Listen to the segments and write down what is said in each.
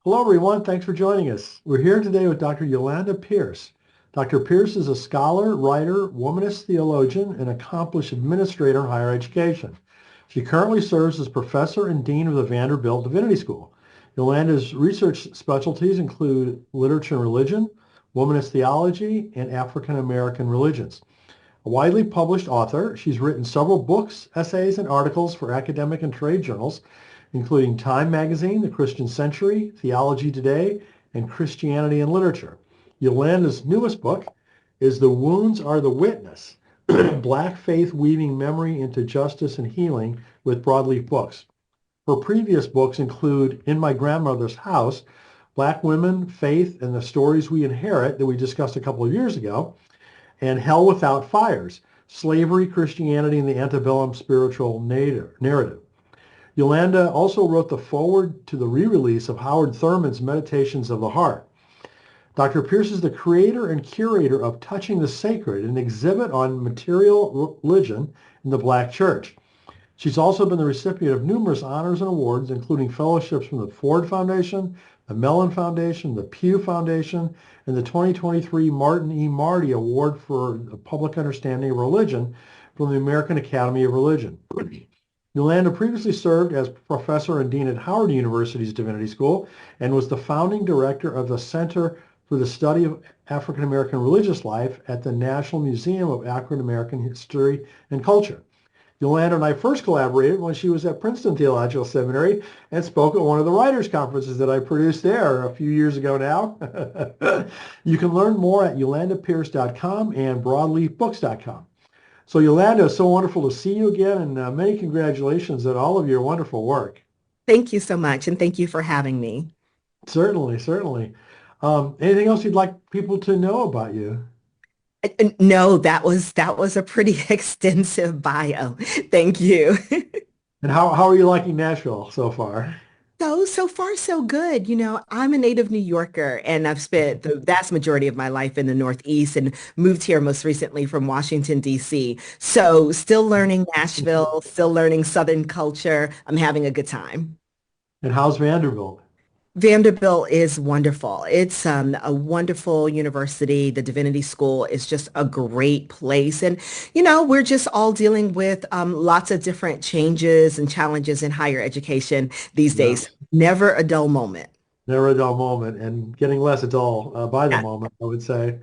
Hello, everyone. Thanks for joining us. We're here today with Dr. Yolanda Pierce. Dr. Pierce is a scholar, writer, womanist theologian, and accomplished administrator in higher education. She currently serves as professor and dean of the Vanderbilt Divinity School. Yolanda's research specialties include literature and religion, womanist theology, and African American religions. A widely published author, she's written several books, essays, and articles for academic and trade journals, including Time Magazine, The Christian Century, Theology Today, and Christianity and Literature. Yolanda's newest book is The Wounds Are the Witness, Black Faith Weaving Memory into Justice and Healing with Broadleaf Books. Her previous books include In My Grandmother's House, Black Women, Faith, and the Stories We Inherit that we discussed a couple of years ago, and Hell Without Fires, Slavery, Christianity, and the Antebellum Spiritual Narrative. Yolanda also wrote the foreword to the re-release of Howard Thurman's Meditations of the Heart. Dr. Pierce is the creator and curator of Touching the Sacred, an exhibit on material religion in the Black Church. She's also been the recipient of numerous honors and awards, including fellowships from the Ford Foundation, the Mellon Foundation, the Pew Foundation, and the 2023 Martin E. Marty Award for the Public Understanding of Religion from the American Academy of Religion. Yolanda previously served as professor and dean at Howard University's Divinity School and was the founding director of the Center for the Study of African American Religious Life at the National Museum of African American History and Culture. Yolanda and I first collaborated when she was at Princeton Theological Seminary and spoke at one of the writers' conferences that I produced there a few years ago now. You can learn more at yolandapierce.com and broadleafbooks.com. So Yolanda, it's so wonderful to see you again, and many congratulations on all of your wonderful work. Thank you so much, and thank you for having me. Certainly, certainly. Anything else you'd like people to know about you? No, that was a pretty extensive bio. Thank you. And how are you liking Nashville so far? So far so good. I'm a native New Yorker and I've spent the vast majority of my life in the Northeast and moved here most recently from Washington, D.C. So still learning Nashville, still learning Southern culture. I'm having a good time. And how's Vanderbilt? Vanderbilt is wonderful. It's a wonderful university. The Divinity School is just a great place. And, we're just all dealing with lots of different changes and challenges in higher education these Yeah, days. Never a dull moment. never a dull moment, and getting less dull by the Yeah. moment, I would say.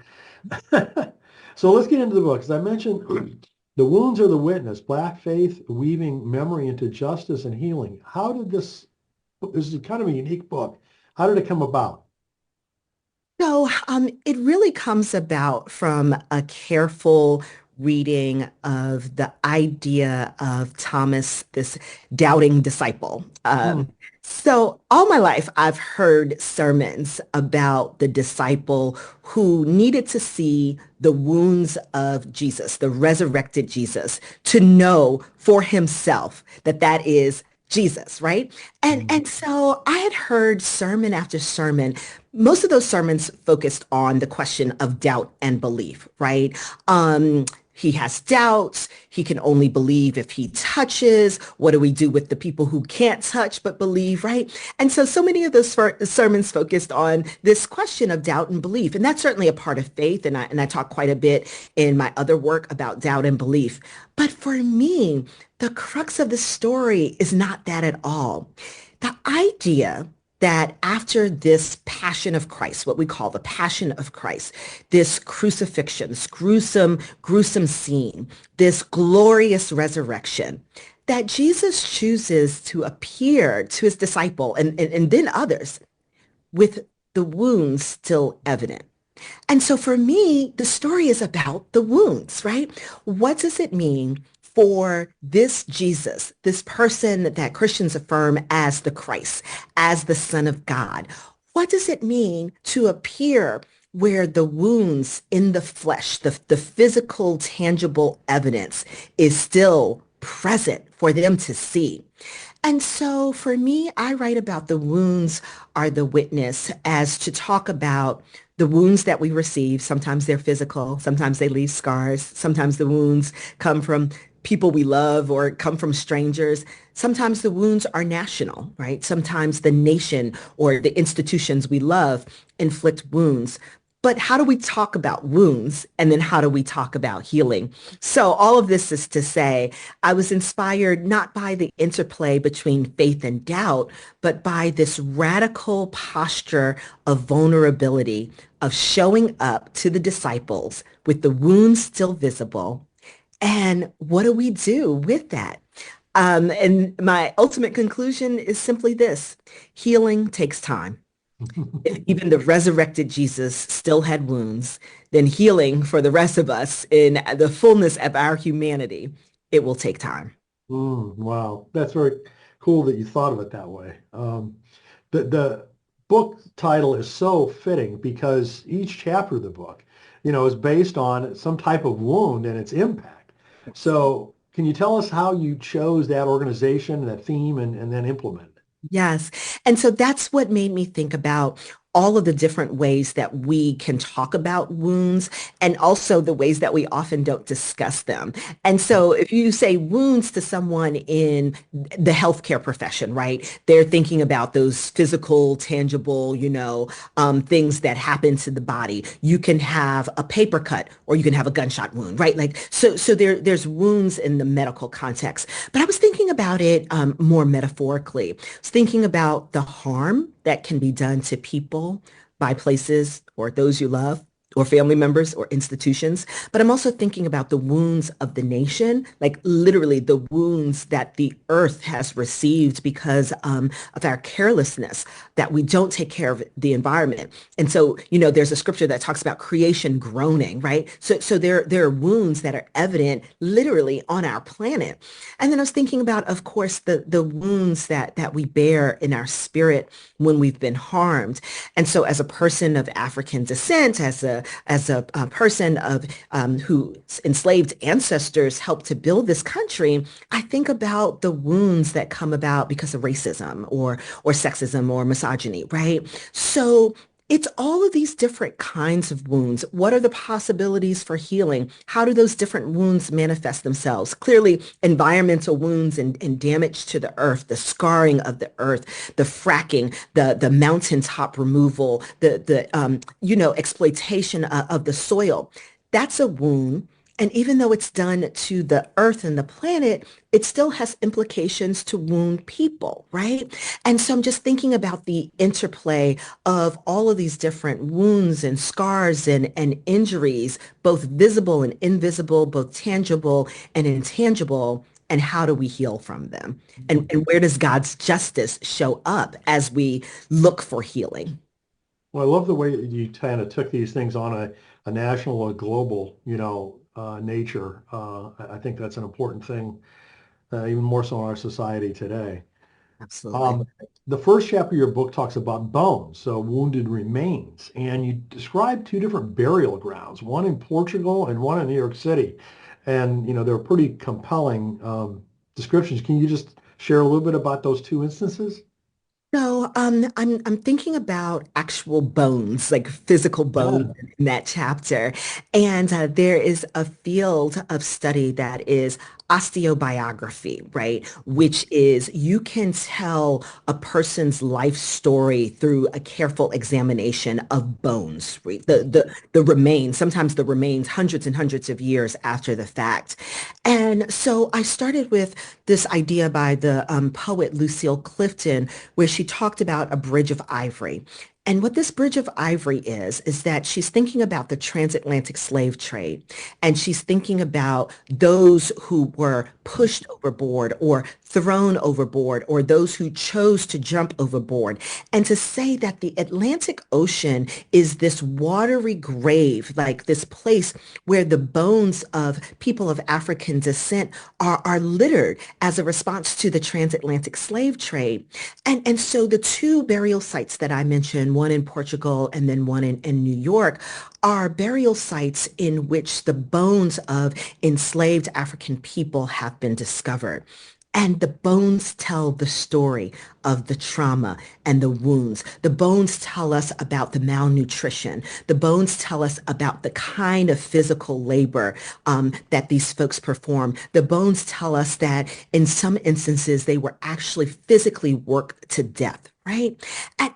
So let's get into the book. As I mentioned, The Wounds Are the Witness, Black Faith Weaving Memory into Justice and Healing. This is kind of a unique book. How did it come about? It really comes about from a careful reading of the idea of Thomas, this doubting disciple. Hmm. So all my life, I've heard sermons about the disciple who needed to see the wounds of Jesus, the resurrected Jesus, to know for himself that that is Jesus, right? And so I had heard sermon after sermon. Most of those sermons focused on the question of doubt and belief, right? He has doubts. He can only believe if he touches. What do we do with the people who can't touch but believe, right? And so many of those sermons focused on this question of doubt and belief. And that's certainly a part of faith. And I talk quite a bit in my other work about doubt and belief. But for me, the crux of the story is not that at all. The idea that after this passion of Christ, what we call the passion of Christ, this crucifixion, this gruesome scene, this glorious resurrection, that Jesus chooses to appear to his disciple and then others with the wounds still evident. And so for me, the story is about the wounds, right? What does it mean for this Jesus, this person that Christians affirm as the Christ, as the Son of God? What does it mean to appear where the wounds in the flesh, the physical, tangible evidence is still present for them to see? And so for me, I write about the wounds are the witness as to talk about the wounds that we receive. Sometimes they're physical, sometimes they leave scars, sometimes the wounds come from people we love or come from strangers. Sometimes the wounds are national, right? Sometimes the nation or the institutions we love inflict wounds. But how do we talk about wounds? And then how do we talk about healing? So all of this is to say, I was inspired not by the interplay between faith and doubt, but by this radical posture of vulnerability, of showing up to the disciples with the wounds still visible. And what do we do with that? And my ultimate conclusion is simply this: healing takes time. If even the resurrected Jesus still had wounds, then healing for the rest of us in the fullness of our humanity, it will take time. Wow, that's very cool that you thought of it that way. The book title is so fitting because each chapter of the book, is based on some type of wound and its impact. Yes. So, can you tell us how you chose that organization, that theme, and then implement it? Yes. And so that's what made me think about all of the different ways that we can talk about wounds and also the ways that we often don't discuss them. And so if you say wounds to someone in the healthcare profession, right, they're thinking about those physical, tangible, things that happen to the body. You can have a paper cut or you can have a gunshot wound, right? Like, so there's wounds in the medical context. But I was thinking about it more metaphorically. I was thinking about the harm that can be done to people by places or those you love or family members or institutions. But I'm also thinking about the wounds of the nation, like literally the wounds that the earth has received because of our carelessness, that we don't take care of the environment. And so, there's a scripture that talks about creation groaning, right? So there are wounds that are evident literally on our planet. And then I was thinking about, of course, the wounds that we bear in our spirit when we've been harmed. And so as a person of African descent, as a person of whose enslaved ancestors helped to build this country, I think about the wounds that come about because of racism or sexism or misogyny, right? So it's all of these different kinds of wounds. What are the possibilities for healing? How do those different wounds manifest themselves? Clearly, environmental wounds and damage to the earth, the scarring of the earth, the fracking, the mountaintop removal, the exploitation of the soil. That's a wound. And even though it's done to the earth and the planet, it still has implications to wound people, right? And so I'm just thinking about the interplay of all of these different wounds and scars and injuries, both visible and invisible, both tangible and intangible. And how do we heal from them? And where does God's justice show up as we look for healing? Well, I love the way that you kind of took these things on a national or global, nature. I think that's an important thing, even more so in our society today. Absolutely. Um, the first chapter of your book talks about bones, so wounded remains, and you describe two different burial grounds, one in Portugal and one in New York City. And, they're pretty compelling descriptions. Can you just share a little bit about those two instances? So I'm thinking about actual bones, like physical bones Yeah. in that chapter. And there is a field of study that is osteobiography, right? Which is you can tell a person's life story through a careful examination of bones, right? The remains, sometimes the remains hundreds and hundreds of years after the fact. And so I started with this idea by the poet Lucille Clifton, where she talked about a bridge of ivory. And what this bridge of ivory is that she's thinking about the transatlantic slave trade. And she's thinking about those who were pushed overboard or thrown overboard or those who chose to jump overboard. And to say that the Atlantic Ocean is this watery grave, like this place where the bones of people of African descent are littered as a response to the transatlantic slave trade. And so the two burial sites that I mentioned, one in Portugal and then one in New York, are burial sites in which the bones of enslaved African people have been discovered. And the bones tell the story of the trauma and the wounds. The bones tell us about the malnutrition. The bones tell us about the kind of physical labor that these folks perform. The bones tell us that in some instances, they were actually physically worked to death, right?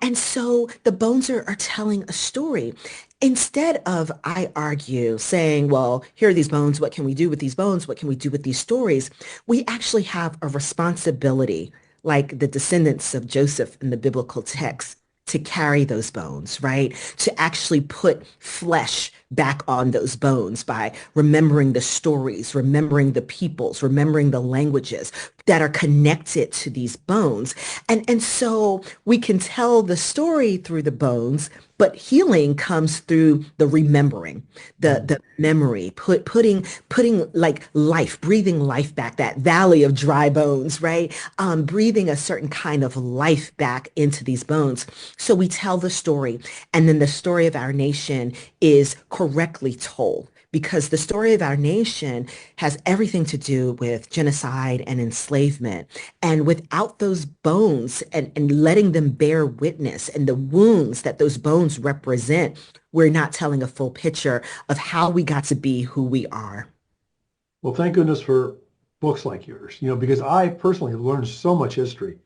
And so the bones are telling a story. Instead of, I argue, saying, well, here are these bones. What can we do with these bones? What can we do with these stories? We actually have a responsibility, like the descendants of Joseph in the biblical text, to carry those bones, right? To actually put flesh back on those bones by remembering the stories, remembering the peoples, remembering the languages that are connected to these bones. And so we can tell the story through the bones, but healing comes through the remembering, Mm. the memory, putting like life, breathing life back, that valley of dry bones, right? Breathing a certain kind of life back into these bones. So we tell the story, and then the story of our nation is correctly told. Because the story of our nation has everything to do with genocide and enslavement. And without those bones and letting them bear witness and the wounds that those bones represent, we're not telling a full picture of how we got to be who we are. Well, thank goodness for books like yours, because I personally have learned so much history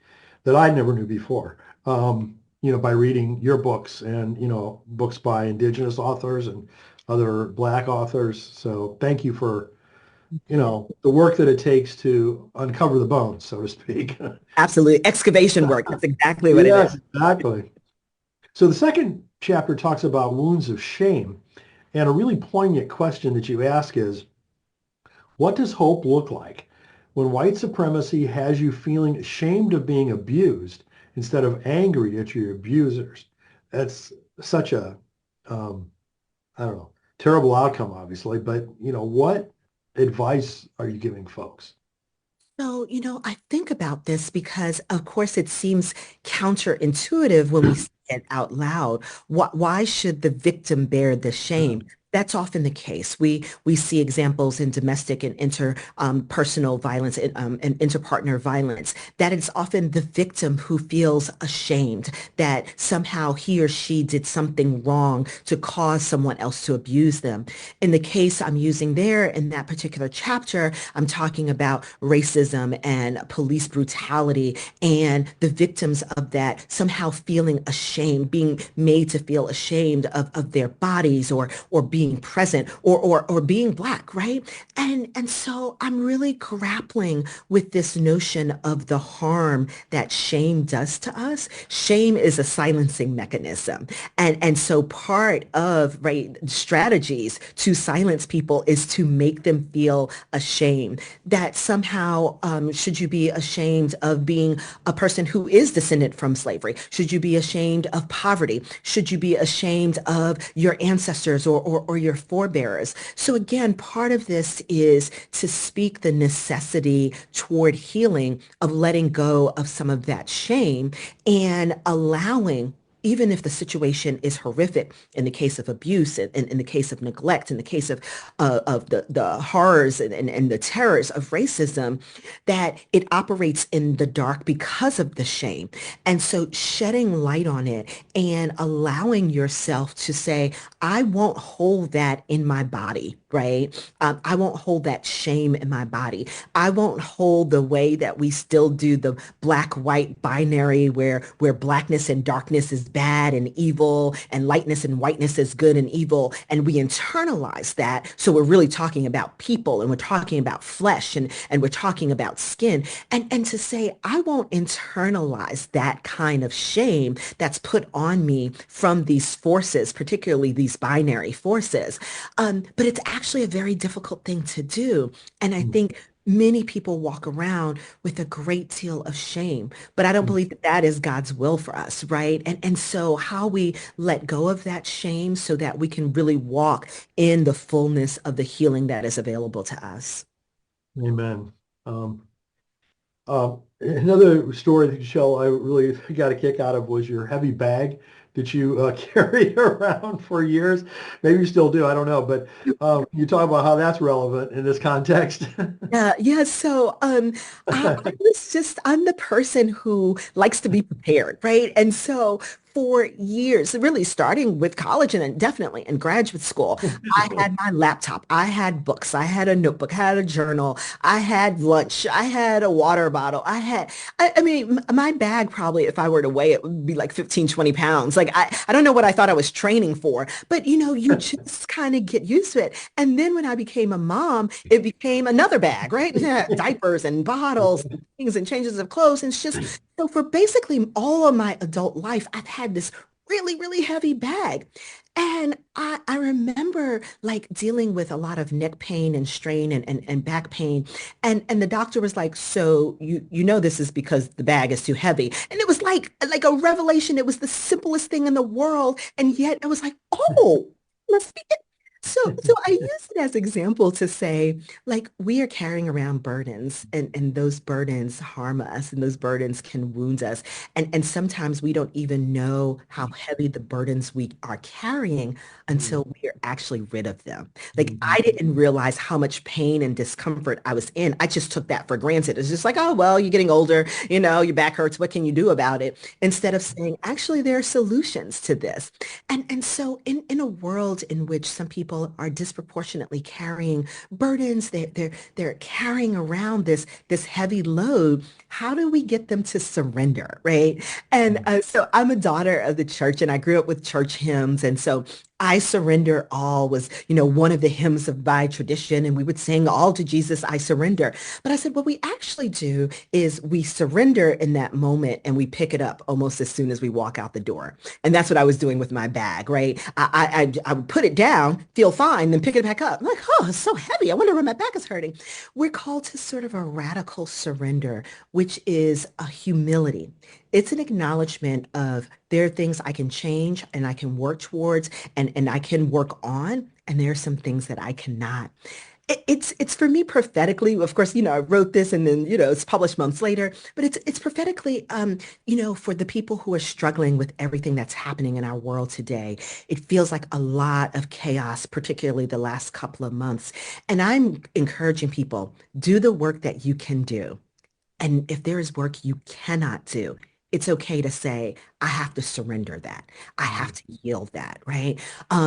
that I never knew before, by reading your books and, books by indigenous authors and other Black authors. So thank you for, the work that it takes to uncover the bones, so to speak. Absolutely. Excavation work. That's exactly what it is. Yes, exactly. So the second chapter talks about wounds of shame. And a really poignant question that you ask is, what does hope look like when white supremacy has you feeling ashamed of being abused instead of angry at your abusers? That's such a, um, I don't know, terrible outcome, obviously. But, what advice are you giving folks? So, I think about this because, of course, it seems counterintuitive when we say it out loud. Why should the victim bear the shame? That's often the case. We see examples in domestic and personal violence and interpartner violence that it's often the victim who feels ashamed that somehow he or she did something wrong to cause someone else to abuse them. In the case I'm using there in that particular chapter, I'm talking about racism and police brutality and the victims of that somehow feeling ashamed, being made to feel ashamed of their bodies or being present or being Black, right? And so I'm really grappling with this notion of the harm that shame does to us. Shame is a silencing mechanism. And so part of, right, strategies to silence people is to make them feel ashamed that somehow should you be ashamed of being a person who is descended from slavery? Should you be ashamed of poverty? Should you be ashamed of your ancestors or your forebears? So again, part of this is to speak the necessity toward healing of letting go of some of that shame and allowing even if the situation is horrific in the case of abuse and in the case of neglect, in the case of the horrors and the terrors of racism, that it operates in the dark because of the shame. And so shedding light on it and allowing yourself to say, I won't hold that in my body, right? I won't hold that shame in my body. I won't hold the way that we still do the black white binary where blackness and darkness is bad and evil and lightness and whiteness is good and evil, and we internalize that. So we're really talking about people and we're talking about flesh and we're talking about skin, and to say I won't internalize that kind of shame that's put on me from these forces, particularly these binary forces. But it's actually a very difficult thing to do. And I think many people walk around with a great deal of shame, but I don't believe that that is God's will for us, right? And so how we let go of that shame so that we can really walk in the fullness of the healing that is available to us. Amen. Um, Another story that you tell I really got a kick out of was your heavy bag that you carried around for years. Maybe you still do, I don't know. But you talk about how that's relevant in this context. Yeah, yeah. So I was just, I'm the person who likes to be prepared, right? And so for years, really starting with college and then definitely in graduate school, I had my laptop, I had books, I had a notebook, I had a journal, I had lunch, I had a water bottle, I mean, my bag probably, if I were to weigh it, would be like 15, 20 pounds. Like I don't know what I thought I was training for, but you just kind of get used to it. And then when I became a mom, it became another bag, right? Diapers and bottles and things and changes of clothes. And it's just so for basically all of my adult life, I've had this really, really heavy bag. And I remember like dealing with a lot of neck pain and strain and back pain. And the doctor was like, so you know this is because the bag is too heavy. And it was like a revelation. It was the simplest thing in the world. And yet it was like, oh, must be it. So I use it as example to say, like, we are carrying around burdens and those burdens harm us and those burdens can wound us. And sometimes we don't even know how heavy the burdens we are carrying until we are actually rid of them. Like, I didn't realize how much pain and discomfort I was in. I just took that for granted. It's just like, oh, well, you're getting older, your back hurts. What can you do about it? Instead of saying, actually, there are solutions to this. And so in a world in which some people are disproportionately carrying burdens, they're carrying around this heavy load, how do we get them to surrender, right? And so I'm a daughter of the church and I grew up with church hymns. And so I surrender all was, one of the hymns of my tradition. And we would sing all to Jesus, I surrender. But I said, what we actually do is we surrender in that moment and we pick it up almost as soon as we walk out the door. And that's what I was doing with my bag, right? I would put it down, feel fine, then pick it back up. I'm like, oh, it's so heavy. I wonder where my back is hurting. We're called to sort of a radical surrender, which is a humility. It's an acknowledgement of there are things I can change and I can work towards and I can work on, and there are some things that I cannot. It's for me prophetically. Of course, I wrote this and then it's published months later. But it's prophetically, for the people who are struggling with everything that's happening in our world today. It feels like a lot of chaos, particularly the last couple of months. And I'm encouraging people, do the work that you can do. And if there is work you cannot do, it's okay to say, I have to surrender that. I have to yield that, right?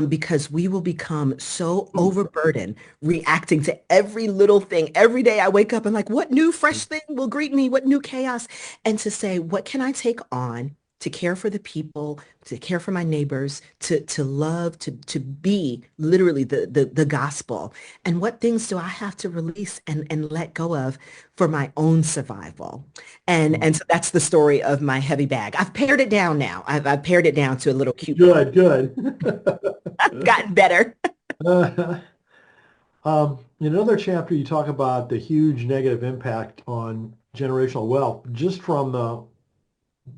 Because we will become so overburdened reacting to every little thing. Every day I wake up and like, what new fresh thing will greet me? What new chaos? And to say, what can I take on to care for the people, to care for my neighbors, to love, to be literally the gospel? And what things do I have to release and let go of for my own survival? And so that's the story of my heavy bag. I've pared it down now. I've pared it down to a little cute bag. Good, good. I've gotten better. In another chapter, you talk about the huge negative impact on generational wealth just from the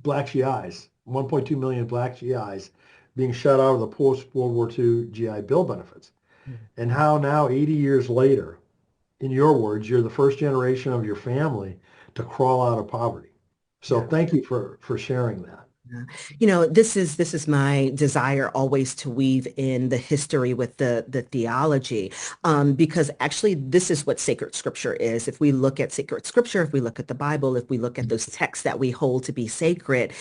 black GIs, 1.2 million black GIs being shut out of the post-World War II GI Bill benefits. And how now, 80 years later, in your words, you're the first generation of your family to crawl out of poverty. So Yeah. thank you for sharing that. Yeah. This is my desire always to weave in the history with the theology, because actually this is what sacred scripture is. If we look at sacred scripture, if we look at the Bible, if we look at those texts that we hold to be sacred,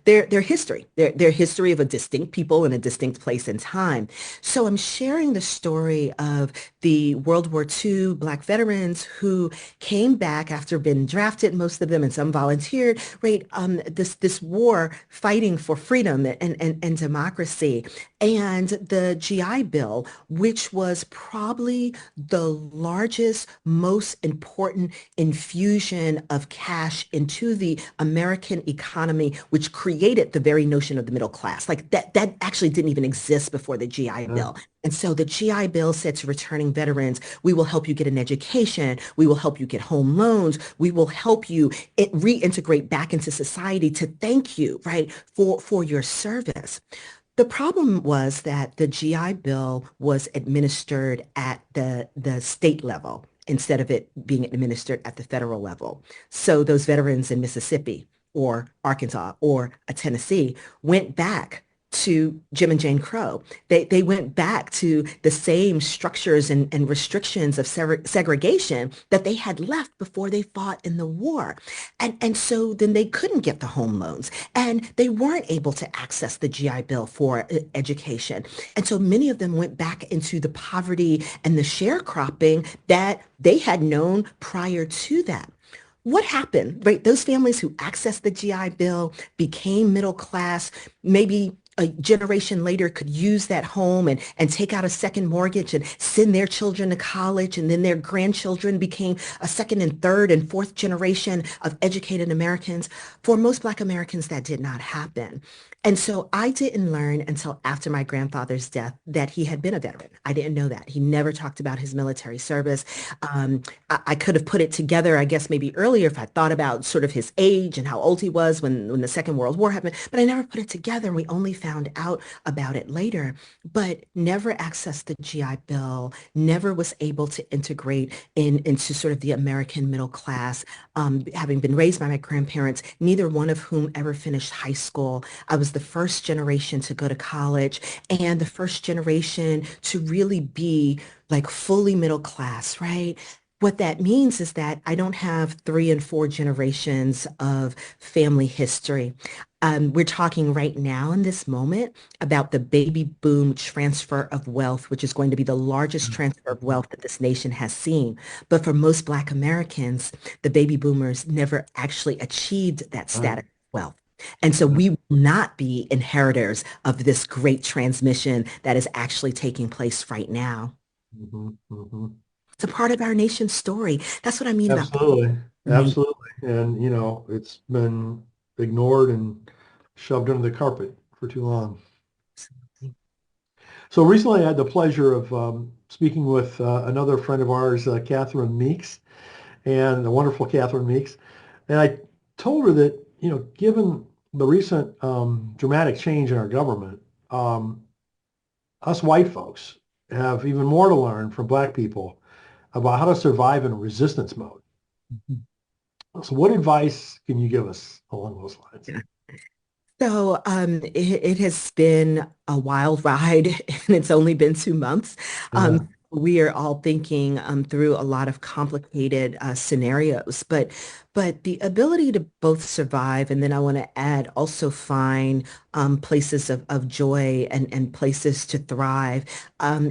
they're history. They're history of a distinct people in a distinct place and time. So I'm sharing the story of the World War II Black veterans who came back after being drafted, most of them, and some volunteered, right? This war fighting for freedom and democracy. And the GI Bill, which was probably the largest, most important infusion of cash into the American economy, which created the very notion of the middle class. Like that actually didn't even exist before the GI Uh, Bill. And so the GI Bill said to returning veterans, we will help you get an education. We will help you get home loans. We will help you reintegrate back into society to thank you, right, for your service. The problem was that the GI Bill was administered at the state level. instead of it being administered at the federal level. So those veterans in Mississippi or Arkansas or Tennessee went back to Jim and Jane Crow. They went back to the same structures and restrictions of segregation that they had left before they fought in the war. And so then they couldn't get the home loans and they weren't able to access the GI Bill for education. And so many of them went back into the poverty and the sharecropping that they had known prior to that. What happened, right? Those families who accessed the GI Bill became middle class, maybe a generation later could use that home and take out a second mortgage and send their children to college. And then their grandchildren became a second and third and fourth generation of educated Americans. For most Black Americans, that did not happen. And so I didn't learn until after my grandfather's death that he had been a veteran. I didn't know that. He never talked about his military service. I could have put it together, I guess, maybe earlier if I thought about sort of his age and how old he was when the Second World War happened, but I never put it together and we only found out about it later, but never accessed the GI Bill, never was able to integrate into sort of the American middle class. Having been raised by my grandparents, neither one of whom ever finished high school. I was the first generation to go to college and the first generation to really be like fully middle class, right? What that means is that I don't have three and four generations of family history. We're talking right now in this moment about the baby boom transfer of wealth, which is going to be the largest transfer of wealth that this nation has seen. But for most Black Americans, the baby boomers never actually achieved that Right. status of wealth. And so we will not be inheritors of this great transmission that is actually taking place right now. Hmm. Hmm. It's a part of our nation's story. That's what I mean about Absolutely. the nation. Absolutely. And, it's been ignored and shoved under the carpet for too long. So recently I had the pleasure of speaking with another friend of ours, Catherine Meeks, and the wonderful Catherine Meeks. And I told her that, given the recent dramatic change in our government, um, us white folks have even more to learn from Black people about how to survive in resistance mode. So what advice can you give us along those lines? So it has been a wild ride and it's only been 2 months. Yeah. We are all thinking through a lot of complicated scenarios, but the ability to both survive and then I want to add also find places of joy and places to thrive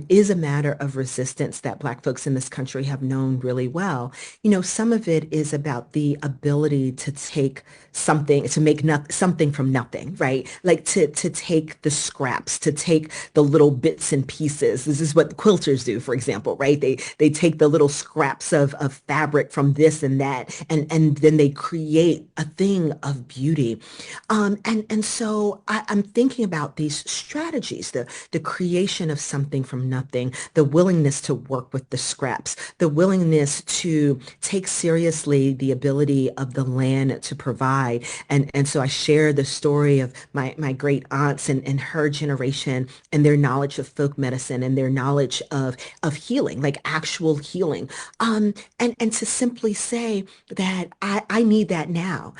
is a matter of resistance that Black folks in this country have known really well. You know, some of it is about the ability to take something to make something from nothing, right? Like to take the scraps, to take the little bits and pieces. This is what quilters do, for example, right? They take the little scraps of fabric from this and that, and then they create a thing of beauty. And so I'm thinking about these strategies, the creation of something from nothing, the willingness to work with the scraps, the willingness to take seriously the ability of the land to provide. And so I share the story of my great aunts and her generation and their knowledge of folk medicine and their knowledge of healing, like actual healing. And to simply say that I need that now.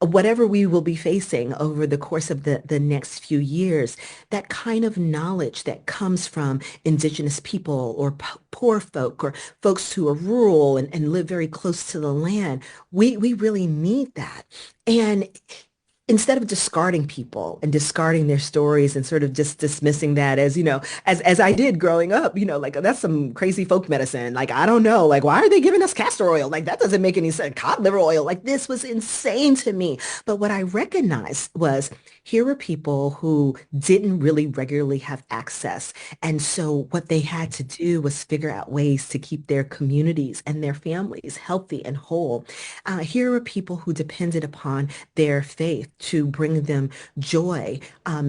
Whatever we will be facing over the course of the next few years, that kind of knowledge that comes from indigenous people or poor folk or folks who are rural and live very close to the land, we really need that. And instead of discarding people and discarding their stories and sort of just dismissing that as, as I did growing up, like that's some crazy folk medicine. Like, I don't know, like, why are they giving us castor oil? Like, that doesn't make any sense. Cod liver oil, like this was insane to me. But what I recognized was here were people who didn't really regularly have access. And so what they had to do was figure out ways to keep their communities and their families healthy and whole. Here were people who depended upon their faith to bring them joy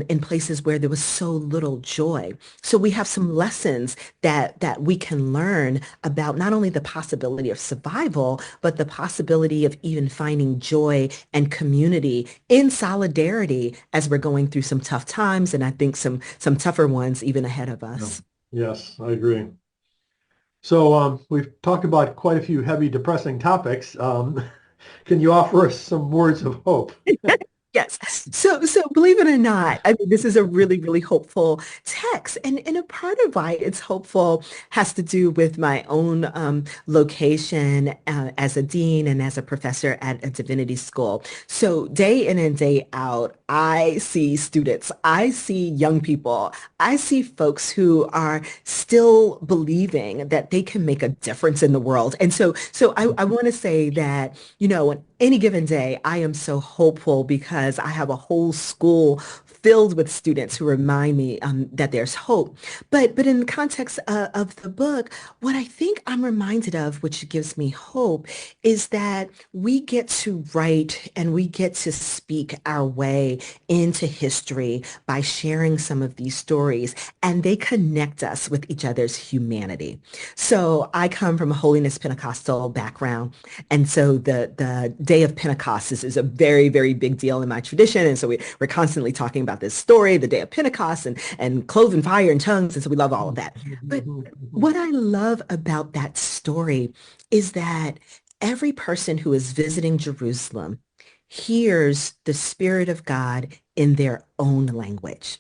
in places where there was so little joy. So we have some lessons that we can learn about not only the possibility of survival, but the possibility of even finding joy and community in solidarity as we're going through some tough times, and I think some tougher ones even ahead of Yeah. us. Yes, I agree. So we've talked about quite a few heavy, depressing topics. Can you offer us some words of hope? Yes. So believe it or not, I mean, this is a really, really hopeful text. And a part of why it's hopeful has to do with my own location as a dean and as a professor at a divinity school. So day in and day out, I see students, I see young people, I see folks who are still believing that they can make a difference in the world. And so I want to say that, on any given day, I am so hopeful because I have a whole school filled with students who remind me that there's hope. But in the context of the book, what I think I'm reminded of, which gives me hope, is that we get to write and we get to speak our way into history by sharing some of these stories, and they connect us with each other's humanity. So I come from a holiness Pentecostal background. And so the day of Pentecost is a very, very big deal in my tradition. And so we're constantly talking about this story, the day of Pentecost and cloven fire and tongues. And so we love all of that. But what I love about that story is that every person who is visiting Jerusalem hears the Spirit of God in their own language.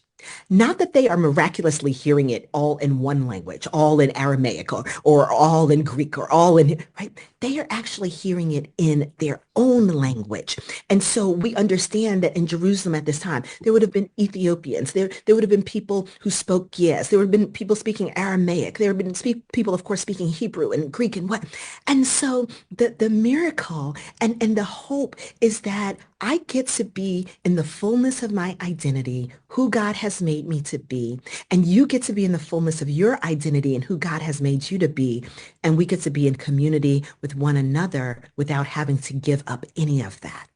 Not that they are miraculously hearing it all in one language, all in Aramaic or all in Greek or all in, right? They are actually hearing it in their own language. And so we understand that in Jerusalem at this time, there would have been Ethiopians. There would have been people who spoke yes. There would have been people speaking Aramaic. There would have been people, of course, speaking Hebrew and Greek and what. And so the miracle and the hope is that I get to be in the fullness of my identity, who God has made me to be, and you get to be in the fullness of your identity and who God has made you to be, and we get to be in community with one another without having to give up any of that.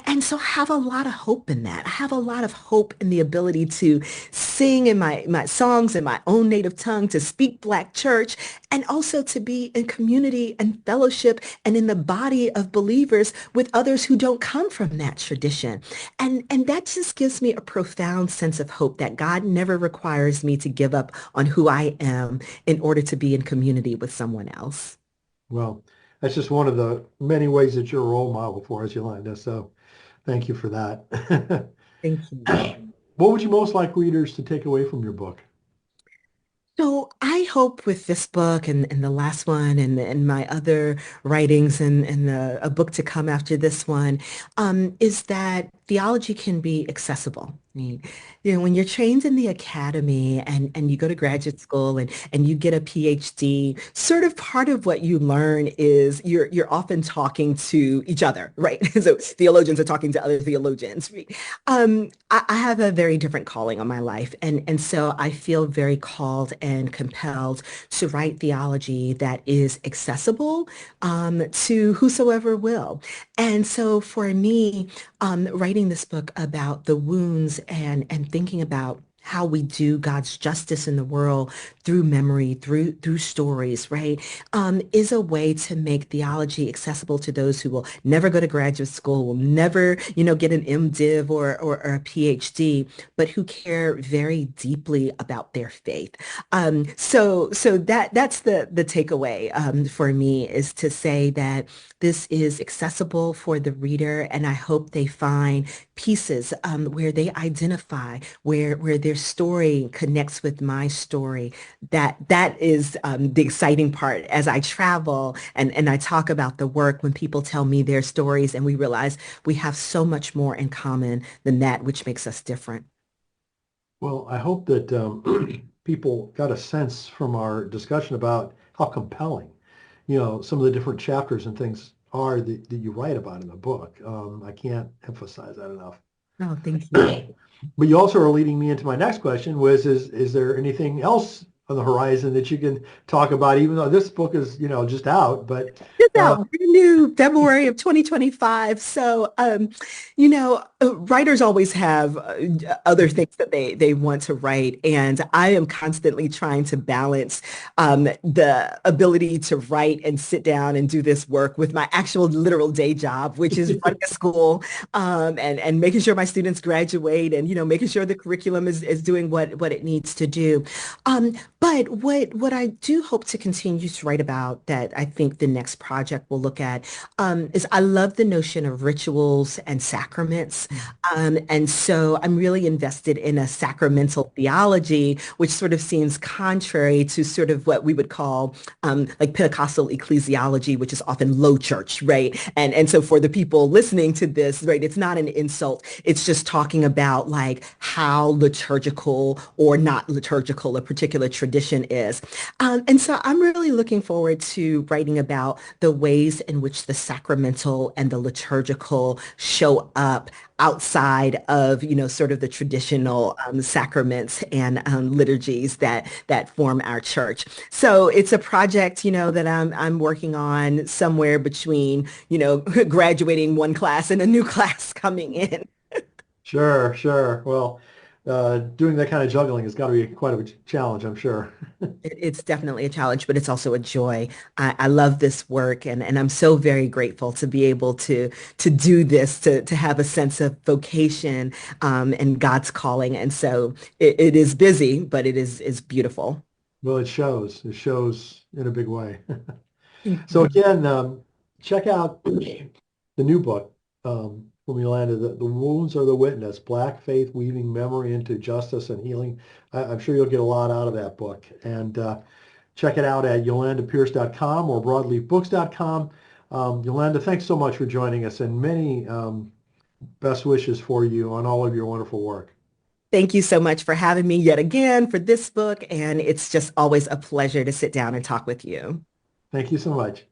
And so I have a lot of hope in that. I have a lot of hope in the ability to sing in my songs in my own native tongue, to speak Black church, and also to be in community and fellowship and in the body of believers with others who don't come from that tradition. And that just gives me a profound sense of hope that God never requires me to give up on who I am in order to be in community with someone else. Well, that's just one of the many ways that you're a role model for us, Yolanda. So thank you for that. Thank you. What would you most like readers to take away from your book? So I hope with this book and the last one and my other writings and a book to come after this one is that theology can be accessible. I mean, when you're trained in the academy and you go to graduate school and you get a PhD, sort of part of what you learn is you're often talking to each other, right? So theologians are talking to other theologians. Right? I have a very different calling on my life. And so I feel very called and compelled to write theology that is accessible to whosoever will. And so for me, writing this book about the wounds and thinking about how we do God's justice in the world through memory, through stories, right, is a way to make theology accessible to those who will never go to graduate school, will never, get an MDiv or a PhD, but who care very deeply about their faith. So that's the takeaway for me is to say that this is accessible for the reader, and I hope they find pieces where they identify, where their story connects with my story. That is the exciting part as I travel and I talk about the work when people tell me their stories and we realize we have so much more in common than that, which makes us different. Well, I hope that people got a sense from our discussion about how compelling, some of the different chapters and things are that you write about in the book. I can't emphasize that enough. Oh, thank you. But you also are leading me into my next question, was is there anything else on the horizon that you can talk about, even though this book is, just out, but It's uh, out brand new February of 2025. So, writers always have other things that they want to write. And I am constantly trying to balance the ability to write and sit down and do this work with my actual literal day job, which is running a school and making sure my students graduate and, making sure the curriculum is doing what it needs to do. But what I do hope to continue to write about that I think the next project will look at is I love the notion of rituals and sacraments. And so I'm really invested in a sacramental theology, which sort of seems contrary to sort of what we would call like Pentecostal ecclesiology, which is often low church, right? And so for the people listening to this, right, it's not an insult. It's just talking about like how liturgical or not liturgical a particular tradition is. And so I'm really looking forward to writing about the ways in which the sacramental and the liturgical show up outside of, sort of the traditional sacraments and liturgies that form our church. So it's a project, that I'm working on somewhere between, graduating one class and a new class coming in. Sure, sure. Well, doing that kind of juggling has got to be quite a challenge, I'm sure. It's definitely a challenge, but it's also a joy. I love this work and I'm so very grateful to be able to do this, to have a sense of vocation and God's calling. And so it is busy, but is beautiful. Well, it shows. It shows in a big way. So Mhm. again, check out the new book from Yolanda, the Wounds Are the Witness, Black Faith Weaving Memory into Justice and Healing. I'm sure you'll get a lot out of that book. And check it out at yolandapierce.com or broadleafbooks.com. Yolanda, thanks so much for joining us and many best wishes for you on all of your wonderful work. Thank you so much for having me yet again for this book. And it's just always a pleasure to sit down and talk with you. Thank you so much.